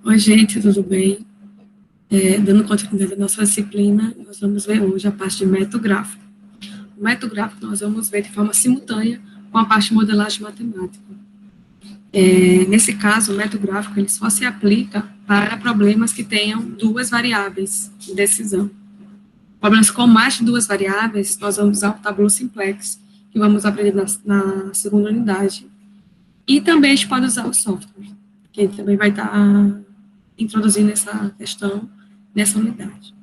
Oi, gente, tudo bem? Dando continuidade à nossa disciplina, nós vamos ver hoje a parte de método gráfico. O método gráfico nós vamos ver de forma simultânea com a parte de modelagem matemática. Nesse caso, o método gráfico ele só se aplica para problemas que tenham duas variáveis de decisão. Problemas com mais de duas variáveis, nós vamos usar o tabuleiro simplex, que vamos aprender na segunda unidade. E também a gente pode usar o software, que também vai estar introduzindo essa questão nessa unidade.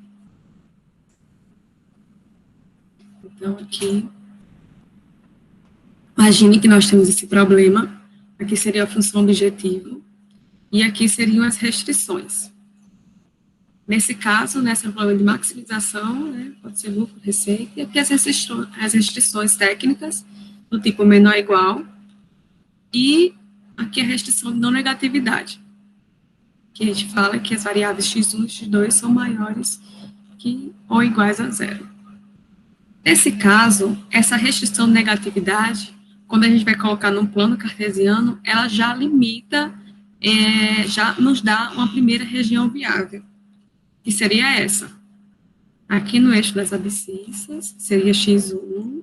Então, aqui, imagine que nós temos esse problema, aqui seria a função objetivo, e aqui seriam as restrições. Nesse caso, nessa problema de maximização, né, pode ser lucro, receita, e aqui as restrições técnicas, do tipo menor ou igual, e aqui a restrição de não negatividade, que a gente fala que as variáveis x1 e x2 são maiores que ou iguais a zero. Nesse caso, essa restrição de negatividade, quando a gente vai colocar num plano cartesiano, ela já limita, já nos dá uma primeira região viável, que seria essa. Aqui no eixo das abscissas, seria x1,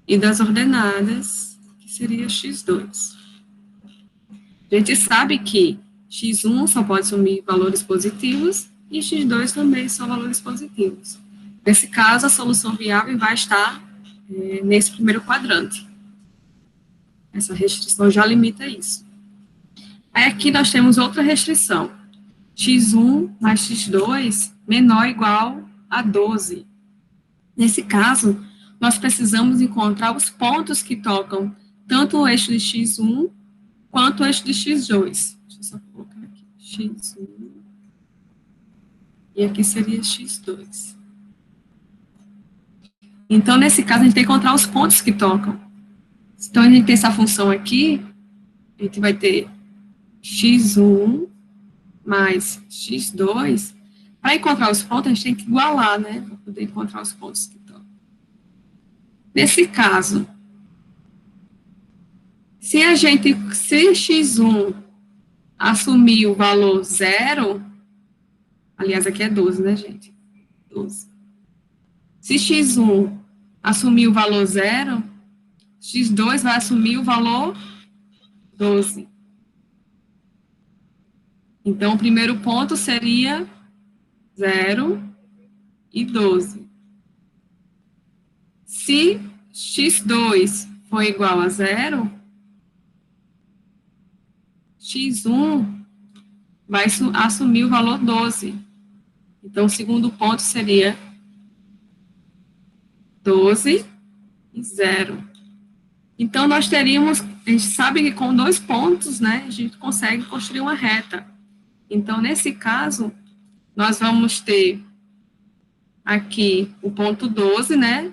e das ordenadas, que seria x2. A gente sabe que x1 só pode assumir valores positivos, e x2 também são valores positivos. Nesse caso, a solução viável vai estar nesse primeiro quadrante. Essa restrição já limita isso. Aí aqui nós temos outra restrição. x1 mais x2 menor ou igual a 12. Nesse caso, nós precisamos encontrar os pontos que tocam tanto o eixo de x1 quanto o eixo de x2. Deixa eu só colocar aqui. x1 e aqui seria x2. Então, nesse caso, a gente tem que encontrar os pontos que tocam. Então, a gente tem essa função aqui, a gente vai ter x1 mais x2. Para encontrar os pontos, a gente tem que igualar, né? Para poder encontrar os pontos que tocam. Nesse caso, se x1 assumir o valor 0, aliás, aqui é 12, né, gente? 12. Se x1 assumir o valor 0, x2 vai assumir o valor 12. Então, o primeiro ponto seria 0 e 12. Se x2 for igual a 0, x1 vai assumir o valor 12. Então, o segundo ponto seria 12 e 0. Então, nós teríamos, a gente sabe que com 2 pontos, né, a gente consegue construir uma reta. Então, nesse caso, nós vamos ter aqui o ponto 12, né,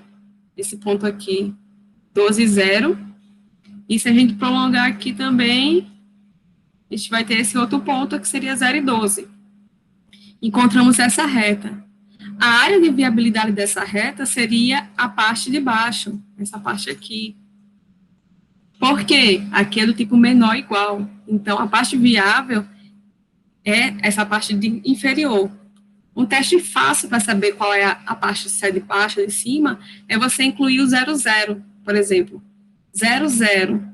esse ponto aqui, 12 e 0. E se a gente prolongar aqui também, a gente vai ter esse outro ponto, que seria 0 e 12. Encontramos essa reta. A área de viabilidade dessa reta seria a parte de baixo, essa parte aqui. Por quê? Aqui é do tipo menor ou igual. Então, a parte viável é essa parte inferior. Um teste fácil para saber qual é a parte de baixo e de cima é você incluir o 0, 0, por exemplo. 0, 0.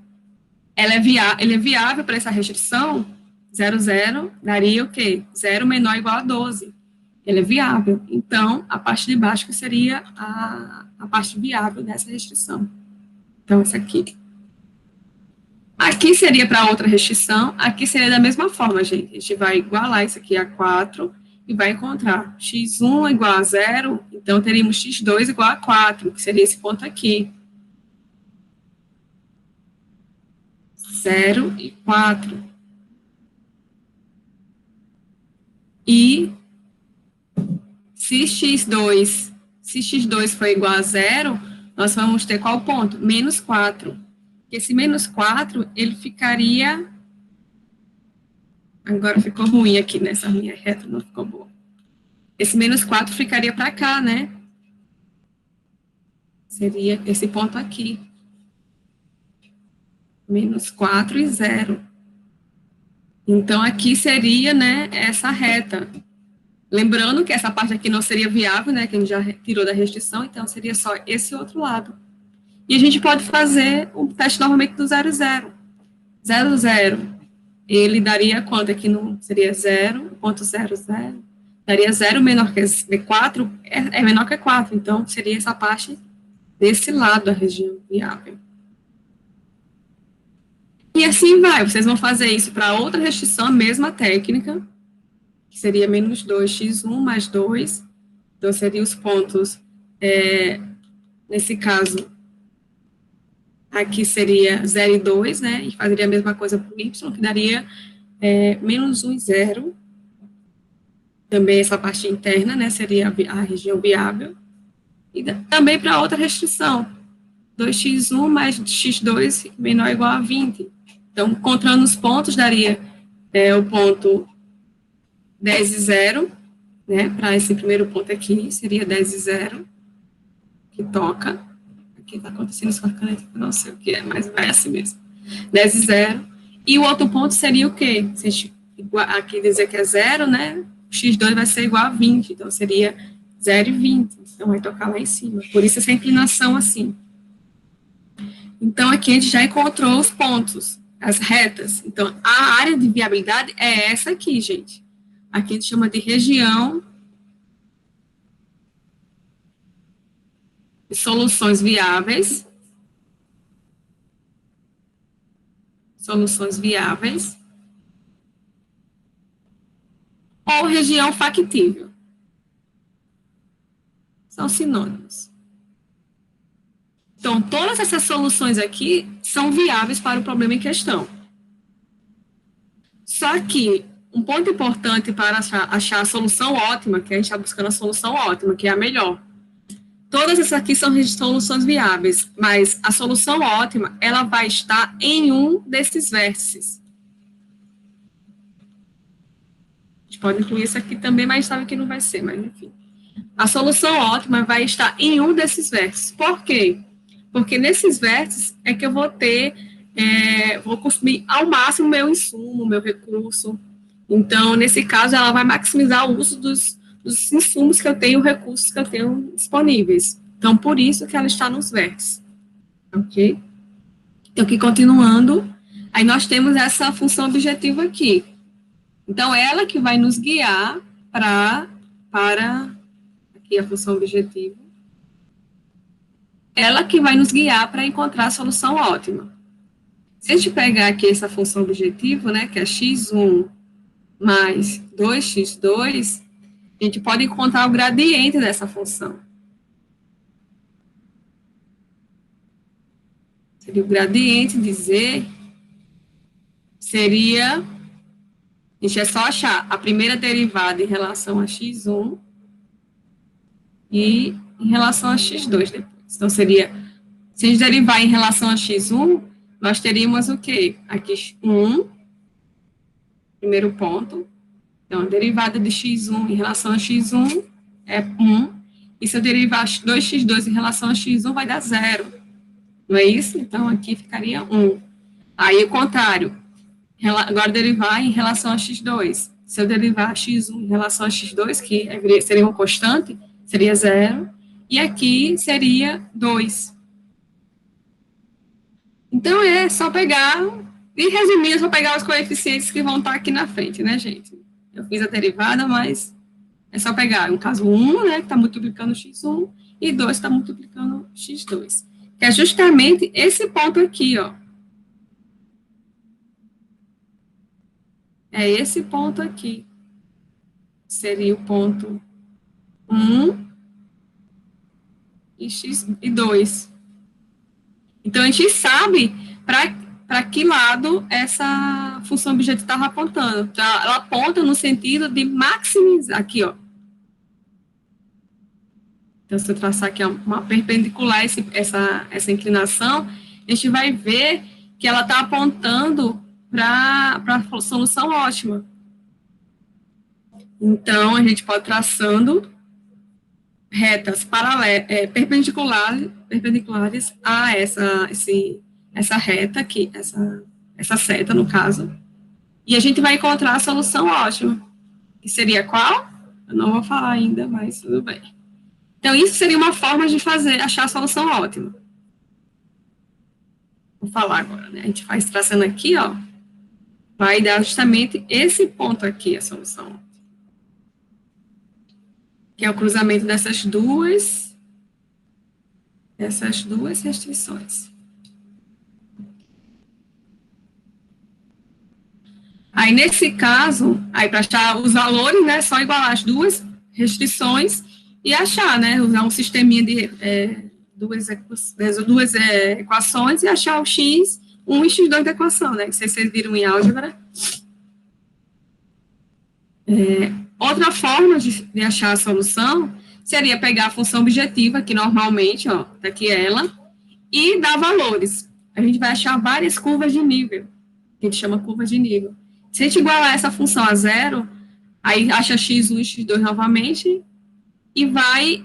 Ele é viável para essa restrição? 0, 0 daria o quê? 0 menor ou igual a 12. Ele é viável. Então, a parte de baixo que seria a parte viável dessa restrição. Então, essa aqui. Aqui seria para outra restrição, aqui seria da mesma forma, gente. A gente vai igualar isso aqui a 4 e vai encontrar x1 igual a 0, então teríamos x2 igual a 4, que seria esse ponto aqui. 0 e 4. E se x2 for igual a 0, nós vamos ter qual ponto? Menos 4. Esse menos 4, ele ficaria... Agora ficou ruim aqui nessa minha reta, não ficou boa. Esse menos 4 ficaria para cá, né? Seria esse ponto aqui. Menos 4 e 0. Então, aqui seria, né, essa reta. Lembrando que essa parte aqui não seria viável, né, que a gente já tirou da restrição, então seria só esse outro lado. E a gente pode fazer o teste novamente do 0, 0. 0, 0, ele daria quanto aqui? Seria 0,00. Daria 0 menor que 4, é menor que 4, então seria essa parte desse lado da região viável. E assim vai, vocês vão fazer isso para outra restrição, a mesma técnica, que seria menos 2x1 mais 2, então seriam os pontos, nesse caso, aqui seria 0 e 2, né, e fazeria a mesma coisa para o y, que daria menos 1 e 0, também essa parte interna, né, seria a região viável, e também para outra restrição, 2x1 mais x2 menor ou igual a 20. Então, encontrando os pontos, daria o ponto 10 e 0, né, para esse primeiro ponto aqui, seria 10 e 0, que toca. Aqui está acontecendo isso com a caneta, não sei o que é, mas vai assim mesmo. 10 e 0. E o outro ponto seria o quê? Se a gente aqui dizer que é 0, né, x2 vai ser igual a 20, então seria 0 e 20. Então, vai tocar lá em cima. Por isso, essa inclinação assim. Então, aqui a gente já encontrou os pontos, as retas. Então, a área de viabilidade é essa aqui, gente. Aqui a gente chama de região de soluções viáveis. Soluções viáveis. Ou região factível. São sinônimos. Então, todas essas soluções aqui são viáveis para o problema em questão. Só que um ponto importante para achar a solução ótima, que a gente está buscando a solução ótima, que é a melhor. Todas essas aqui são soluções viáveis, mas a solução ótima, ela vai estar em um desses vértices. A gente pode incluir isso aqui também, mas sabe que não vai ser, mas enfim. A solução ótima vai estar em um desses vértices. Por quê? Porque nesses vértices é que eu vou ter, vou consumir ao máximo o meu insumo, o meu recurso. Então, nesse caso, ela vai maximizar o uso dos insumos que eu tenho, recursos que eu tenho disponíveis. Então, por isso que ela está nos vértices. Ok? Então, aqui continuando, aí nós temos essa função objetiva aqui. Então, ela que vai nos guiar para aqui a função objetiva, ela que vai nos guiar para encontrar a solução ótima. Se a gente pegar aqui essa função objetiva, né, que é x1 mais 2x2, a gente pode encontrar o gradiente dessa função. Seria o gradiente de z, seria, a gente é só achar a primeira derivada em relação a x1 e em relação a x2 depois. Então, seria, se a gente derivar em relação a x1, nós teríamos o quê? Aqui 1, primeiro ponto. Então, a derivada de x1 em relação a x1 é 1. E se eu derivar 2x2 em relação a x1, vai dar 0. Não é isso? Então, aqui ficaria 1. Aí, o contrário. Agora, derivar em relação a x2. Se eu derivar x1 em relação a x2, que seria uma constante, seria 0. E aqui seria 2. Então, é só pegar, e resumindo, é só pegar os coeficientes que vão estar aqui na frente, né, gente? Eu fiz a derivada, mas é só pegar, no caso, 1, né, que está multiplicando x1, e 2 está multiplicando x2. Que é justamente esse ponto aqui, ó. É esse ponto aqui. Seria o ponto 1 e 2. Então, a gente sabe para que lado essa função objetiva estava apontando. Então, ela aponta no sentido de maximizar, aqui, ó. Então, se eu traçar aqui uma perpendicular essa inclinação, a gente vai ver que ela está apontando para a solução ótima. Então, a gente pode traçando retas perpendiculares a essa reta aqui, essa seta, no caso, E a gente vai encontrar a solução ótima. Que seria qual? Eu não vou falar ainda, mas tudo bem. Então, isso seria uma forma de achar a solução ótima. Vou falar agora, né? A gente faz traçando aqui, ó. Vai dar justamente esse ponto aqui, a solução ótima. Que é o cruzamento dessas duas restrições. Aí, nesse caso, aí para achar os valores, né, só igualar as duas restrições e achar, né, usar um sisteminha de duas equações e achar o x1 e x2 da equação, né, que vocês viram em álgebra. Outra forma de achar a solução seria pegar a função objetiva, que normalmente, ó, tá aqui ela, e dar valores. A gente vai achar várias curvas de nível, que a gente chama curva de nível. Se a gente igualar essa função a zero, aí acha x1 e x2 novamente, e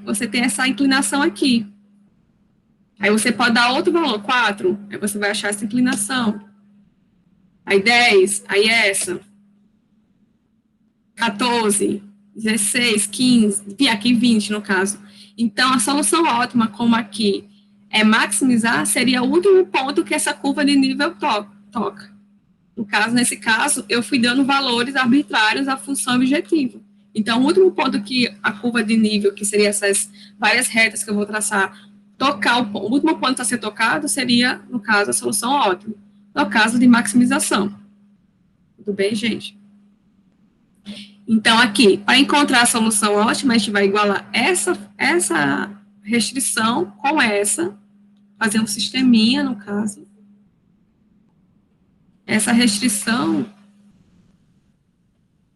você tem essa inclinação aqui. Aí você pode dar outro valor, 4, aí você vai achar essa inclinação. Aí 10, aí essa. 14, 16, 15, e aqui 20 no caso. Então, a solução ótima, como aqui é maximizar, seria o último ponto que essa curva de nível toca. No caso, nesse caso, eu fui dando valores arbitrários à função objetiva. Então, o último ponto que a curva de nível, que seria essas várias retas que eu vou traçar, o último ponto a ser tocado seria, no caso, a solução ótima. No caso de maximização. Tudo bem, gente? Então, aqui, para encontrar a solução ótima, a gente vai igualar essa restrição com essa, fazer um sisteminha, no caso. Essa restrição,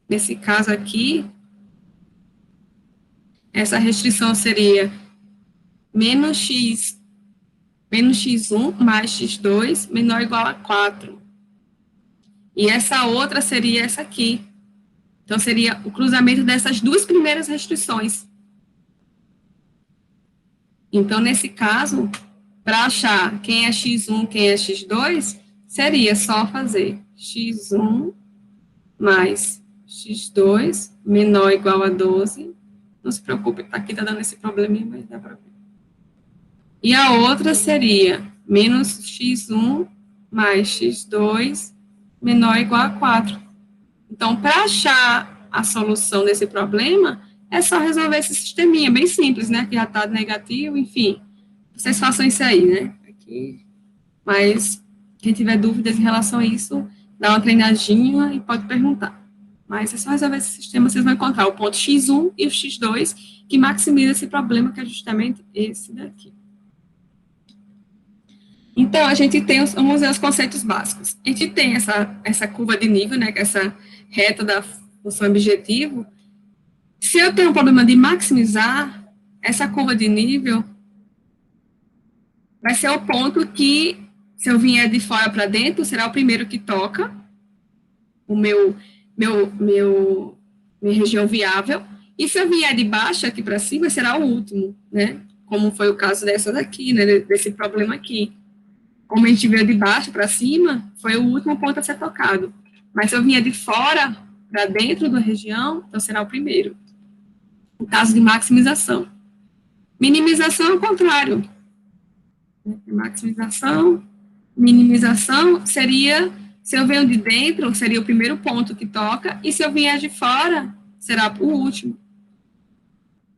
nesse caso aqui, essa restrição seria menos x1 mais x2 menor ou igual a 4. E essa outra seria essa aqui. Então, seria o cruzamento dessas duas primeiras restrições. Então, nesse caso, para achar quem é x1, quem é x2, seria só fazer x1 mais x2 menor ou igual a 12. Não se preocupe, aqui está dando esse probleminha, mas dá para ver. E a outra seria menos x1 mais x2 menor ou igual a 4. Então, para achar a solução desse problema, é só resolver esse sisteminha, bem simples, né? Que já está negativo, enfim. Vocês façam isso aí, né? Aqui. Mas, quem tiver dúvidas em relação a isso, dá uma treinadinha e pode perguntar. Mas é só resolver esse sistema, vocês vão encontrar o ponto x1 e o x2, que maximiza esse problema, que é justamente esse daqui. Então, a gente tem, vamos ver os conceitos básicos. A gente tem essa curva de nível, né, que é essa reta da função objetivo. Se eu tenho um problema de maximizar, essa curva de nível vai ser o ponto que, se eu vier de fora para dentro, será o primeiro que toca, minha região viável, e se eu vier de baixo aqui para cima, será o último, né, como foi o caso dessa daqui, né, desse problema aqui. Como a gente veio de baixo para cima, foi o último ponto a ser tocado. Mas se eu vinha de fora para dentro da região, então será o primeiro. No caso de maximização. Minimização é o contrário. Maximização, minimização seria, se eu venho de dentro, seria o primeiro ponto que toca, e se eu vier de fora, será o último.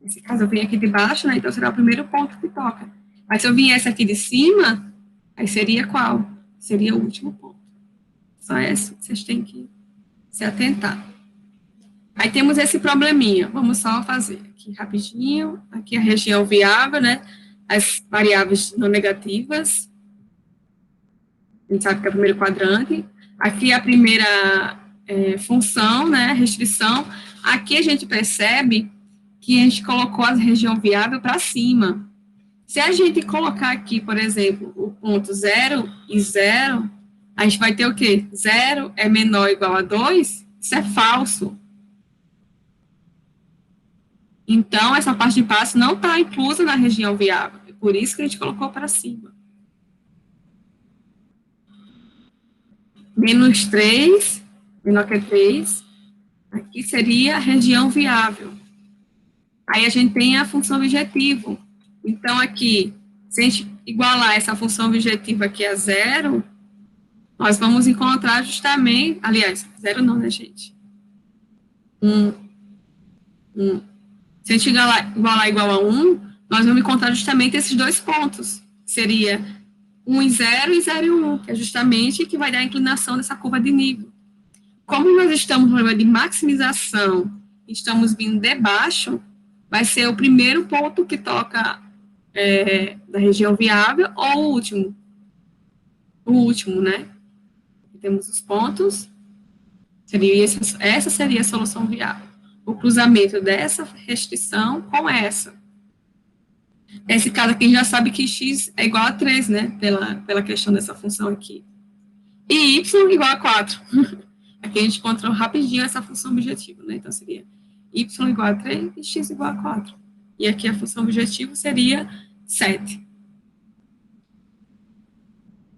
Nesse caso, eu venho aqui de baixo, né, então será o primeiro ponto que toca. Mas se eu viesse aqui de cima, aí seria qual? Seria o último ponto. Só esse, vocês têm que se atentar. Aí temos esse probleminha. Vamos só fazer aqui rapidinho. Aqui a região viável, né? As variáveis não negativas. A gente sabe que é o primeiro quadrante. Aqui a primeira função, né? Restrição. Aqui a gente percebe que a gente colocou a região viável para cima. Se a gente colocar aqui, por exemplo, o ponto 0 e 0, a gente vai ter o quê? 0 é menor ou igual a 2? Isso é falso. Então, essa parte de passo não está inclusa na região viável. É por isso que a gente colocou para cima. Menos 3 menor que 3, aqui seria a região viável. Aí a gente tem a função objetivo. Então, aqui, se a gente igualar essa função objetiva aqui a zero, nós vamos encontrar justamente, aliás, zero não, né, gente? Se a gente igualar igual a 1, nós vamos encontrar justamente esses dois pontos. Seria 1 e 0 e 0 e 1, que é justamente que vai dar a inclinação dessa curva de nível. Como nós estamos no problema de maximização, estamos vindo de baixo, vai ser o primeiro ponto que toca da região viável ou o último? O último, né? Temos os pontos, essa seria a solução viável. O cruzamento dessa restrição com essa. Nesse caso aqui, a gente já sabe que x é igual a 3, né? Pela questão dessa função aqui. E y igual a 4. Aqui a gente encontrou rapidinho essa função objetiva, né? Então, seria y igual a 3 e x igual a 4. E aqui a função objetiva seria 7.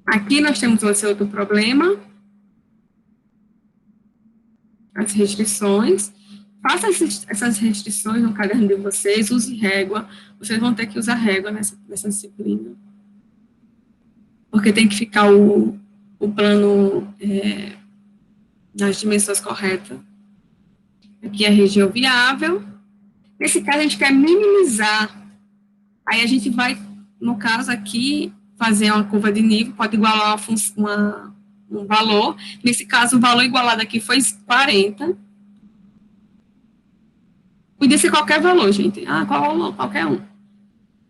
Aqui nós temos esse outro problema. As restrições. Faça essas restrições no caderno de vocês, use régua. Vocês vão ter que usar régua nessa disciplina. Porque tem que ficar o plano nas dimensões corretas. Aqui é a região viável. Nesse caso, a gente quer minimizar. Aí a gente vai, no caso aqui, fazer uma curva de nível, pode igualar um valor. Nesse caso, o valor igualado aqui foi 40. Podia ser qualquer valor, gente. Qual valor? Qualquer um.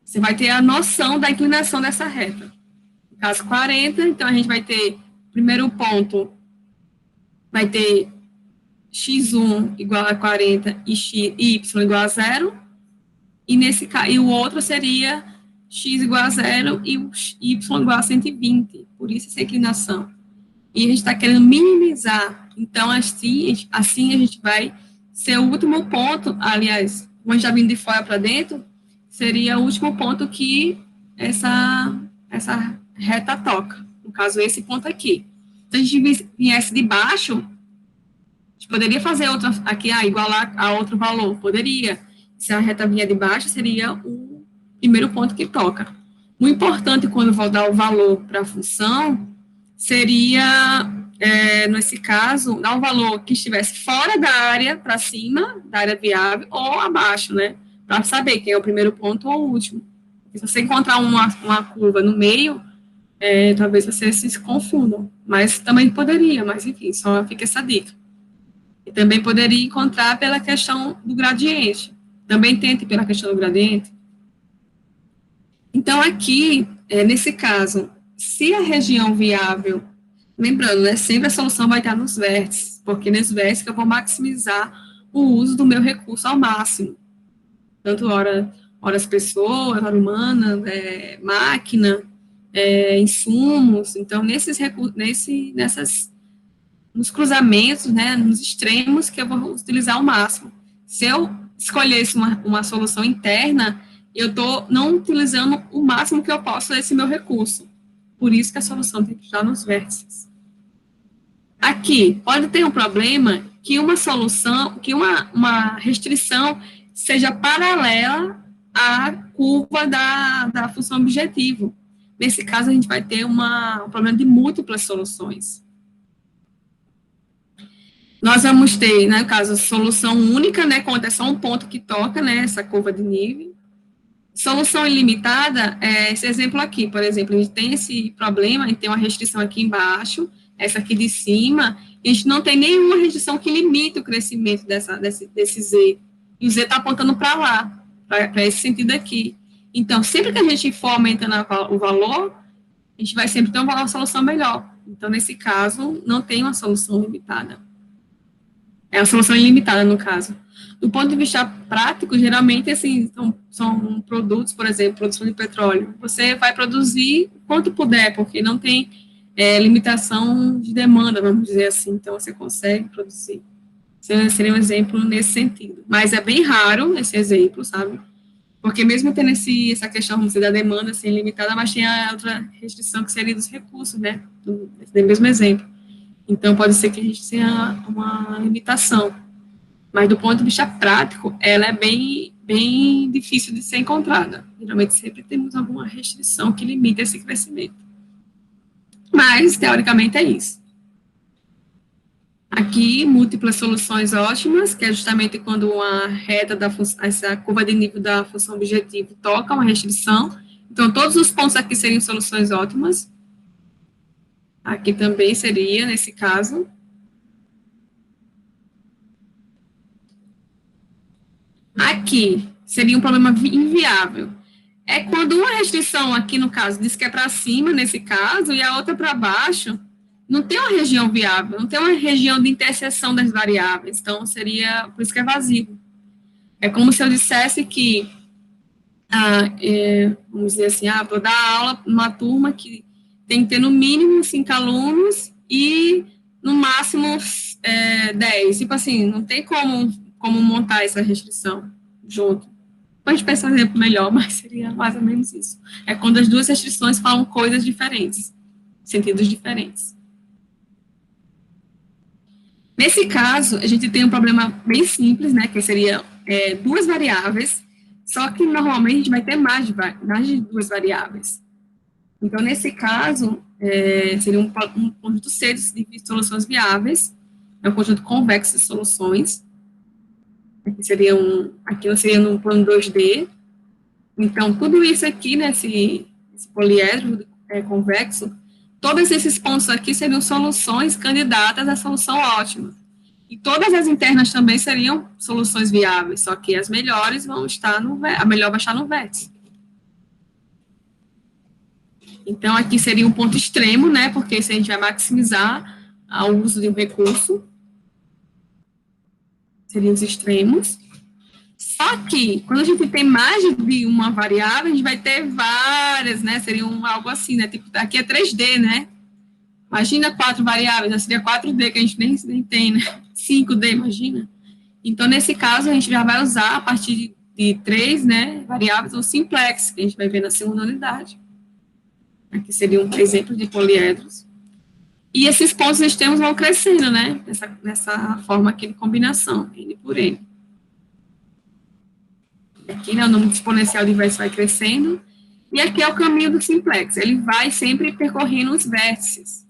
Você vai ter a noção da inclinação dessa reta. No caso, 40, então a gente vai ter, primeiro ponto, vai ter x1 igual a 40 e y igual a 0. E o outro seria x igual a 0 e y igual a 120. Por isso essa inclinação. E a gente está querendo minimizar. Então, assim a gente vai ser o último ponto, aliás, como já vindo de fora para dentro, seria o último ponto que essa reta toca. No caso, esse ponto aqui. Se a gente viesse de baixo, a gente poderia fazer outra aqui, igualar a outro valor. Poderia. Se a reta vinha de baixo, seria o primeiro ponto que toca. O importante, quando eu vou dar o valor para a função, seria, nesse caso, dar um valor que estivesse fora da área, para cima, da área viável, ou abaixo, né? Para saber quem é o primeiro ponto ou o último. Se você encontrar uma curva no meio, talvez vocês se confundam. Mas também poderia, mas enfim, só fica essa dica. E também poderia encontrar pela questão do gradiente. Também tente pela questão do gradiente. Então, aqui, nesse caso, se a região viável, lembrando, né, sempre a solução vai estar nos vértices, porque nos vértices eu vou maximizar o uso do meu recurso ao máximo. Tanto horas pessoas, hora humana, máquina, insumos. Então, nos cruzamentos, né, nos extremos, que eu vou utilizar ao máximo. Se eu escolhesse uma solução interna, eu estou não utilizando o máximo que eu posso desse meu recurso. Por isso que a solução tem que estar nos vértices. Aqui, pode ter um problema que uma solução, que uma restrição seja paralela à curva da função objetivo. Nesse caso, a gente vai ter um problema de múltiplas soluções. Nós vamos ter, né, no caso, solução única, né, quando é só um ponto que toca, né, essa curva de nível. Solução ilimitada, esse exemplo aqui, por exemplo, a gente tem esse problema, a gente tem uma restrição aqui embaixo, essa aqui de cima, e a gente não tem nenhuma restrição que limite o crescimento desse Z. E o Z está apontando para lá, para esse sentido aqui. Então, sempre que a gente for aumentando o valor, a gente vai sempre ter uma solução melhor. Então, nesse caso, não tem uma solução limitada. É uma solução ilimitada, no caso. Do ponto de vista prático, geralmente, assim, são produtos, por exemplo, produção de petróleo. Você vai produzir quanto puder, porque não tem limitação de demanda, vamos dizer assim. Então, você consegue produzir. Seria um exemplo nesse sentido. Mas é bem raro esse exemplo, sabe? Porque mesmo tendo essa questão, vamos dizer, da demanda assim, limitada, mas tem a outra restrição que seria dos recursos, né? Do mesmo exemplo. Então, pode ser que a gente tenha uma limitação. Mas, do ponto de vista prático, ela é bem difícil de ser encontrada. Geralmente, sempre temos alguma restrição que limita esse crescimento. Mas, teoricamente, é isso. Aqui, múltiplas soluções ótimas, que é justamente quando uma reta essa curva de nível da função objetivo toca uma restrição. Então, todos os pontos aqui seriam soluções ótimas. Aqui também seria, nesse caso. Aqui, seria um problema inviável. É quando uma restrição aqui, no caso, diz que é para cima, nesse caso, e a outra para baixo, não tem uma região viável, não tem uma região de interseção das variáveis. Então, seria, por isso que é vazio. É como se eu dissesse que, vamos dizer assim, vou dar aula numa turma que tem que ter no mínimo 5 alunos e no máximo 10. Tipo assim, não tem como montar essa restrição junto. Pode pensar um exemplo melhor, mas seria mais ou menos isso. É quando as duas restrições falam coisas diferentes, sentidos diferentes. Nesse caso, a gente tem um problema bem simples, né, que seria duas variáveis, só que normalmente a gente vai ter mais de duas variáveis. Então, nesse caso, seria um conjunto C de soluções viáveis, é um conjunto convexo de soluções. Aqui não seria no plano 2D. Então, tudo isso aqui, nesse poliedro convexo, todos esses pontos aqui seriam soluções candidatas à solução ótima. E todas as internas também seriam soluções viáveis, só que as melhores vão estar a melhor vai estar no vértice. Então, aqui seria um ponto extremo, né, porque isso a gente vai maximizar o uso de um recurso. Seriam os extremos. Só que, quando a gente tem mais de uma variável, a gente vai ter várias, né, seriam algo assim, né, tipo, aqui é 3D, né, imagina 4 variáveis, já seria 4D, que a gente nem tem, né, 5D, imagina. Então, nesse caso, a gente já vai usar, a partir de 3, né, variáveis, o simplex, que a gente vai ver na segunda unidade. Aqui seria um exemplo de poliedros. E esses pontos extremos vão crescendo, né, nessa forma aqui de combinação, N por N. Aqui, né, o número exponencial de vértices vai crescendo, e aqui é o caminho do simplex, ele vai sempre percorrendo os vértices,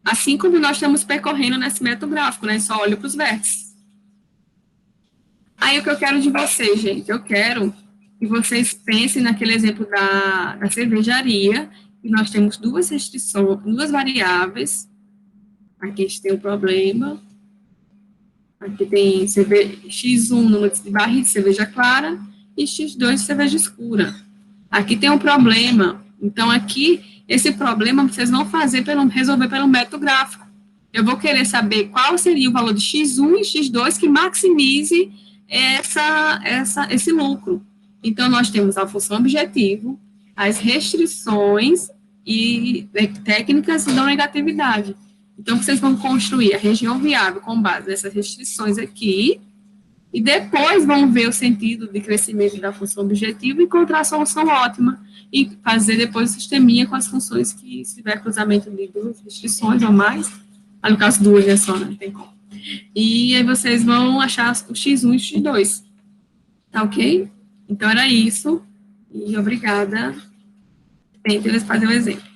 assim como nós estamos percorrendo nesse método gráfico, né, só olho para os vértices. Aí, o que eu quero de vocês, gente, eu quero que vocês pensem naquele exemplo da cervejaria, que nós temos duas restrições, duas variáveis, aqui a gente tem um problema, aqui tem X1, número de barris de cerveja clara, e X2 de cerveja escura. Aqui tem um problema. Então, aqui, esse problema vocês vão resolver pelo método gráfico. Eu vou querer saber qual seria o valor de X1 e X2 que maximize esse lucro. Então, nós temos a função objetivo, as restrições e técnicas de não negatividade. Então, vocês vão construir a região viável com base nessas restrições aqui, e depois vão ver o sentido de crescimento da função objetivo e encontrar a solução ótima, e fazer depois o sisteminha com as funções que, se tiver cruzamento de duas restrições ou mais, no caso duas, né, só, não tem como. E aí vocês vão achar o X1 e o X2, tá ok? Então, era isso, e obrigada. Tentem fazer um exemplo.